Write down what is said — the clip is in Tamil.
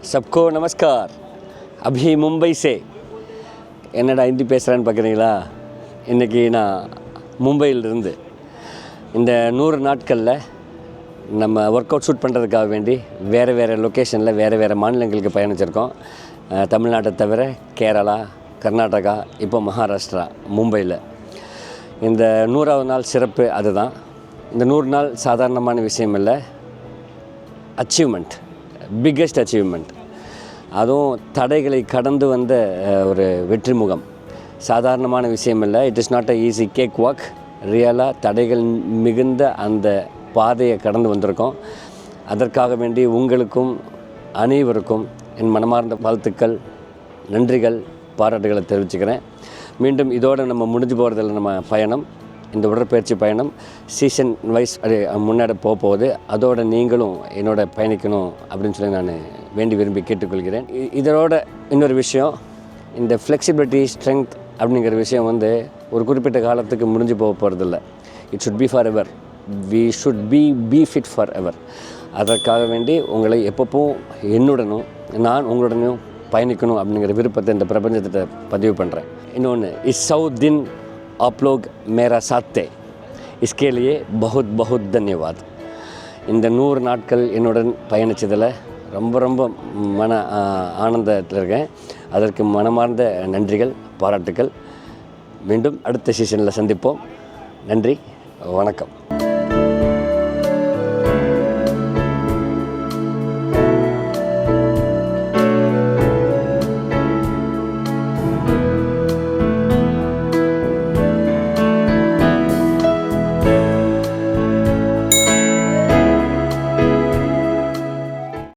सबको नमस्कार. अभी मुंबई से என்னடா ஹிந்தி பேசுகிறான்னு பார்க்குறீங்களா? இன்றைக்கி நான் மும்பையிலிருந்து இந்த 100 நாட்களில் நம்ம ஒர்க் அவுட் ஷூட் பண்ணுறதுக்காக வேண்டி வேறு லொக்கேஷனில் வேறு மாநிலங்களுக்கு பயணிச்சிருக்கோம். தமிழ்நாட்டை தவிர கேரளா, கர்நாடகா, இப்போ மகாராஷ்டிரா, மும்பையில். இந்த 100வது நாள் சிறப்பு அதுதான். இந்த 100 நாள் சாதாரணமான விஷயம் இல்லை, அச்சீவ்மெண்ட், பிக்கெஸ்ட் அச்சீவ்மெண்ட். அதுவும் தடைகளை கடந்து வந்த ஒரு வெற்றி முகம். சாதாரணமான விஷயம் இல்லை. It is not a easy cake walk. ரியலாக தடைகள் மிகுந்த அந்த பாதையை கடந்து வந்திருக்கோம். அதற்காக வேண்டி உங்களுக்கும் அனைவருக்கும் என் மனமார்ந்த வாழ்த்துக்கள், நன்றிகள், பாராட்டுகளை தெரிவிச்சுக்கிறேன். மீண்டும் இதோடு நம்ம முடிஞ்சு போகிறதில்ல. நம்ம பயணம், இந்த உடற்பயிற்சி பயணம் சீசன் வைஸ் முன்னாடி போகுது. அதோடு நீங்களும் என்னோட பயணிக்கணும் அப்படின்னு சொல்லி நான் வேண்டி விரும்பி கேட்டுக்கொள்கிறேன். இதோட இன்னொரு விஷயம், இந்த ஃப்ளெக்சிபிலிட்டி, ஸ்ட்ரென்த் அப்படிங்கிற விஷயம் ஒரு குறிப்பிட்ட காலத்துக்கு முடிஞ்சு போகிறதில்ல. It should be forever. We should be fit forever. அதற்காக வேண்டி உங்களை எப்பப்பவும் என்னுடனும் நான் உங்களுடனும் பயணிக்கணும் அப்படிங்கிற விருப்பத்தை இந்த பிரபஞ்சத்திட்ட பதிவு பண்ணுறேன். இன்னொன்று, இஸ் 100 दिन आप लोग मेरा साथ थे, इसके लिए बहुत बहुत धन्यवाद. இந்த 100 நாட்கள் என்னுடன் பயணித்ததில் ரொம்ப மன ஆனந்தத்தில் இருக்கேன். அதற்கு மனமார்ந்த நன்றிகள், பாராட்டுக்கள். மீண்டும் அடுத்த சீசனில் சந்திப்போம். நன்றி, வணக்கம்.